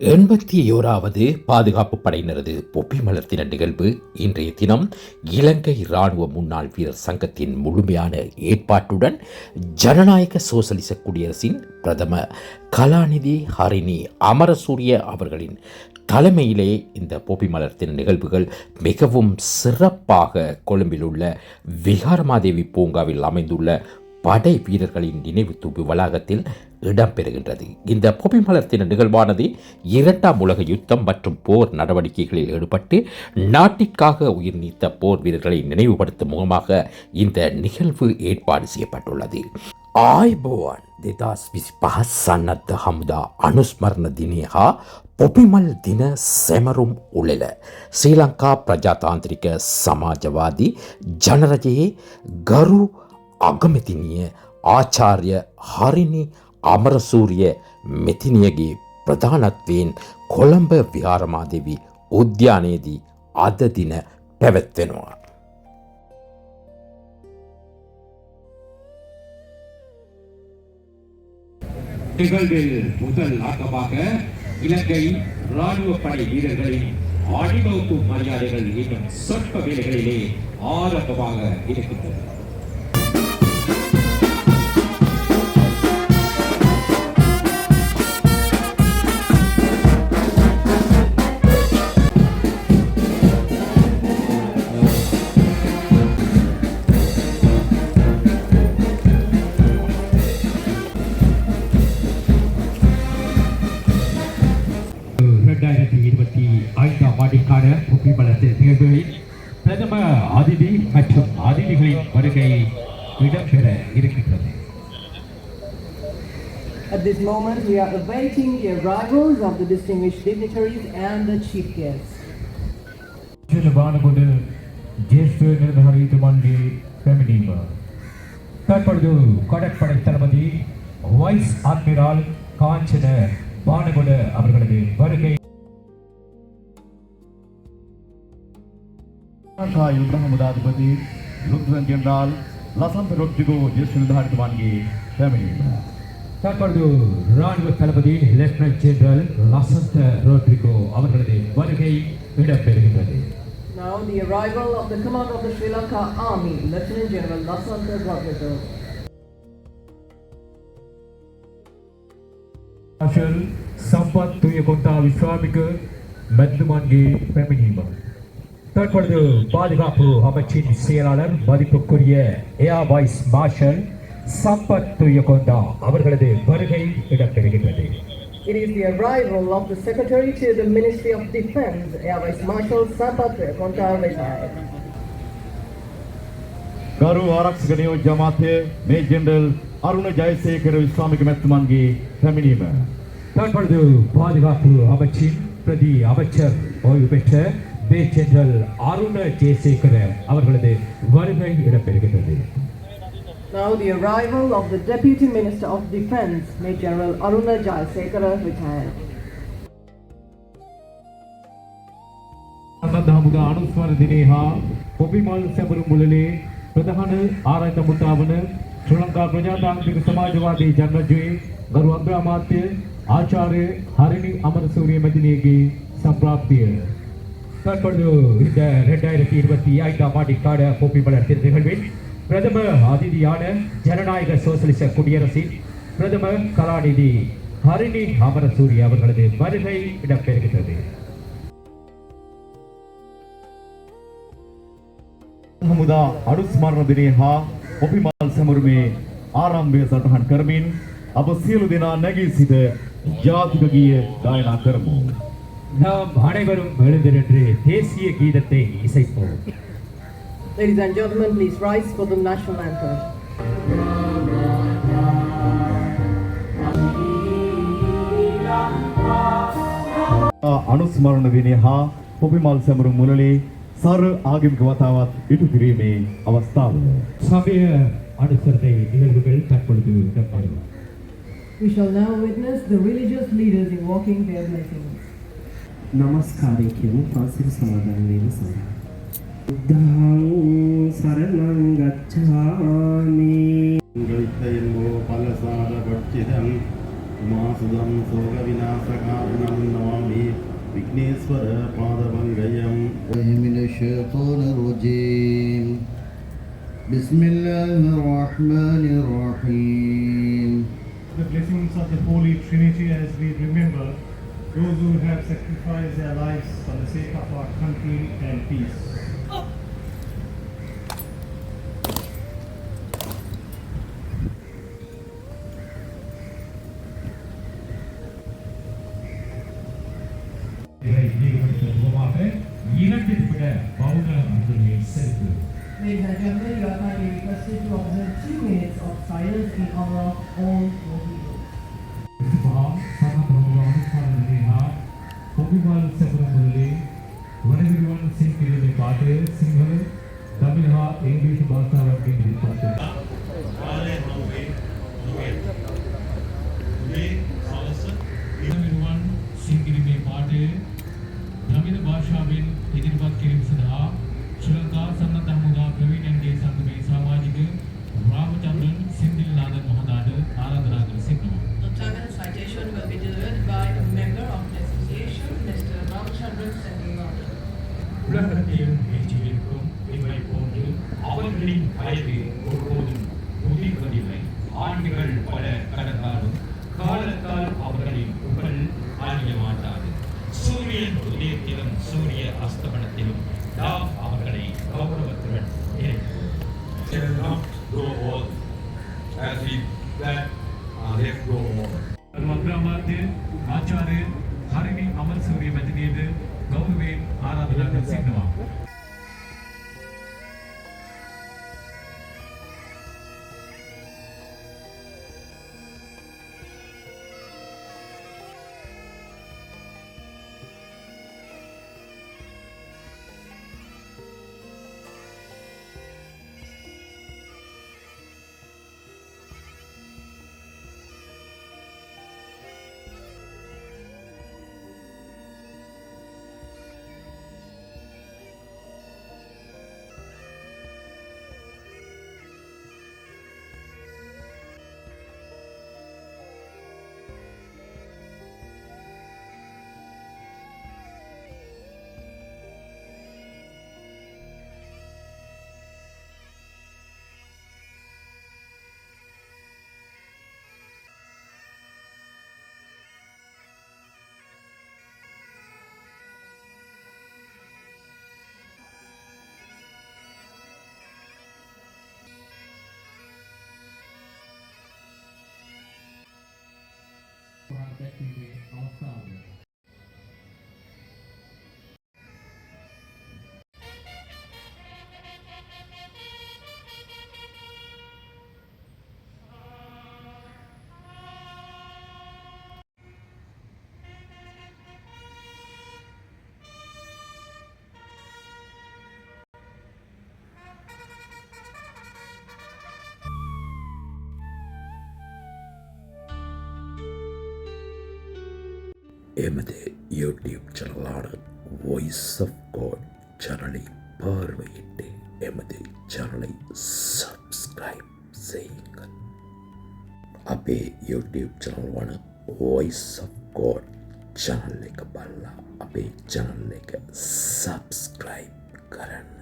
81வது பாதுகாப்பு படையினரது பொப்பி மலர்த்தின நிகழ்வு இன்றைய தினம் இலங்கை இராணுவ முன்னாள் வீரர் சங்கத்தின் முழுமையான ஏற்பாட்டுடன் ஜனநாயக சோசலிச குடியரசின் பிரதம கலாநிதி ஹரிணி அமரசூரிய அவர்களின் தலைமையிலே இந்த பொப்பி மலர்த்தின நிகழ்வுகள் மிகவும் சிறப்பாக கொழும்பில் உள்ள விகாரமாதேவி பூங்காவில் அமைந்துள்ள படை வீரர்களின் நினைவு தூபு வளாகத்தில் இடம்பெறுகின்றது. இந்த பொப்பி மலர்த்தின நிகழ்வானது இரண்டாம் உலக யுத்தம் மற்றும் போர் நடவடிக்கைகளில் ஈடுபட்டு நாட்டிற்காக உயிர் நீத்த போர் வீரர்களை நினைவுபடுத்தும் முகமாக இந்த நிகழ்வு ஏற்பாடு செய்யப்பட்டுள்ளது. ආයුබෝවන් 2025 සන්නද්ධ හමුදා අනුස්මරණ දිනය හා පොපිමල් දින සැමරුම් උළෙල ශ්‍රී ලංකා ප්‍රජාතාන්ත්‍රික සමාජවාදී ජනරජයේ ගරු අගමැතිනිය ආචාර්ය හරිනි අමරසූරිය මෙතිනියගේ ප්‍රධානත්වයෙන් කොළඹ විහාරමාදේවි උද්‍යානයේදී අද දින පැවැත්වෙනවා. நிகழ்வில் முதல் ஆக்கமாக இலங்கை ராணுவ படை வீரர்களின் அணிவகுப்பு மரியாதைகள் இன்னும் சொற்ப வேலைகளிலே ஆரம்பமாக இருக்கின்றன. பிரதம அதிதி மற்றும் அதிதிகளின் வருகை இடம்பெற இருக்கின்றது. At this moment, we are awaiting the arrivals of the distinguished dignitaries and the chief guests. ජනවානගොඩ ජේෂ්ඨ නිලධාරීතුමන්ගේ පැමිණීම. තත්පොළු கடற்படை தளபதி வைஸ் அட்மிரல் காஞ்சன வானகொட அவர்களது வருகை. युद्ध हमुदाधिपति लुफ्तन जनरल लसंत रोड्रिगो ज्येष्ठ निलधारितुमानगे පැමිණීම. தற்பொழுது ராணுவ தளபதி லெப்டினன்ட் ஜெனரல் லசந்த் ரோட்ரிகோ அவர்களது வருகை இடம்பெறுகின்றது. Now the arrival of the commander of the Sri Lanka Army, Lieutenant General Lasantha Rodrigo. Marshal Sampath Tuyakonta விஸ்வாமிக மெத்துமான்ගේ පැමිණීම. தற்பொழுது பாதுகாப்பு அமைச்சின் செயலாளர் மதிப்புக்குரிய ஏர் வைஸ் மார்ஷல் சம்பத் துயகொண்டா அவர்களது வருகை இடம்பெறுகின்றது. It is the arrival of the Secretary to the Ministry of Defence, Air Vice Marshal Sampath Tuyakonta retired. ගරු ආරක්ෂක නියෝජ්‍ය අමාත්‍ය මේජර් ජෙනරල් අරුණ ජයසේකර විශ්වාමික මැතිතුමන්ගේ පැමිණීම. தற்பொழுது பாதுகாப்பு அமைச்சின் பிரதி அமைச்சர் ஓய்வு பெற்ற மேஜர் ஜெனரல் அருண ஜெயசேகர அவர்களது வருகை இடம்பெறுகின்றது. Now the arrival of the Deputy Minister of Defence, Major General Aruna Jayasekara retired. සන්නද්ධ හමුදා අනුස්මරණ දිනය හා පොපිමල් සැමරුම් මුලලේ ප්‍රධාන ආරාධිත මුද්‍රාවන ශ්‍රී ලංකා ප්‍රජාතාන්ත්‍රික සමාජවාදී ජනරජයේ ගරු අග්‍ර අමාත්‍ය ආචාර්ය හරිනි අමරසූරිය මැතිණියගේ සම්ප්‍රාප්තිය. தற்பொழுது இந்த 2025 ஆண்டிற்கான பொப்பி மலர்த்தின நிகழ்வில் பிரதம அதிதியான ஜனநாயக சோசலிச குடியரசின் பிரதம கலாநிதி ஹரிணி அமரசூரிய அவர்களது வருகை இடம்பெறுகின்றது. හමුදා අනුස්මරණ දිනය හා පොපිමල් සැමරුමේ ආරම්භය සටහන් කරමින් අප සියලු දෙනා නැගී සිට ජාතික ගීය ගායනා කරමු. நாம் அனைவரும் எழுந்து நின்று தேசிய கீதத்தை இசைப்போம். Ladies and gentlemen, please rise for the national anthem. අනුස්මරණ දිනය හා පොපිමල් සැමරුම් මුලලේ සර ආගමික වතාවත් ඉටු කිරීමේ අවස්ථාව. சமய அனுசரணை நிகழ்வுகள் தற்பொழுது இடம்பெறும். We shall now witness the religious leaders invoking their blessings. නමස්කාරය කියමු පාසිල් සමාදන් වීම සඳහා. බුද්ධං සරණං ගච්ඡාමි. दैत्यो फलसार भक्षितं उमासुदं शोकविनाशकारणं Namami Vighneshwar पादपङ्कजम् من الشيطان الرجيم بسم الله الرحمن الرحيم. The blessings of the Holy Trinity as we remember those who have sacrificed their lives for the sake of our country and peace. Ladies and gentlemen, you are kindly requested to observe 2 minutes of silence in honor of all holy those. පොපිමල් සැපුම් මුල්ලේ වනවිරුවන් සිංහලේ පාඨය Sinhala Tamil හා ඉංග්‍රීසි භාෂාවකින් ඉදිරිපත් වනවිරුවන් සිංහලේ පාඨය තමිල් භාෂාවෙන් ඉදිරිපත් කිරීම සඳහා ශ්‍රී ලංකා සන්නද්ධ හමුදා ප්‍රවීණයන්ගේ සංගමේ සමාජික රාමචන්ද්‍රන් සින්දිල්නාදන් මහතාට ආරාධනා කර සිටිනවා. The Tamil citation will be delivered by a member of the association, Mr. Ramchandran Sendilnadan. உலகத்தில் வீழ்ச்சியிருக்கும் இவை போன்று அவர்களின் வயது ஒருபோதும் முதிர்வதில்லை. ஆண்டுகள் பல கடந்தாலும் காலத்தால் அவர்களின் புகழ் அழிய மாட்டாது. சூரியன் உதயத்திலும் சூரிய அஸ்தமனத்திலும் நாம் அவர்களை கௌரவத்துடன் நினைக்கிறோம். අග්‍රාමාත්‍ය ආචාර්ය හරිනි අමරසූරිය මැතිණියද ගෞරවයෙන් ආරාධනා කර සිටිනවා. எமது யூடியூப் சேனலான வாய்ஸ் ஆஃப் காட் சேனலை பார்வையிட்டு எமது சேனலை சப்ஸ்கிரைப் செய்யுங்கள். අපේ YouTube channel වන Voice of God channel එක බලලා අපේ channel එක subscribe කරන්න.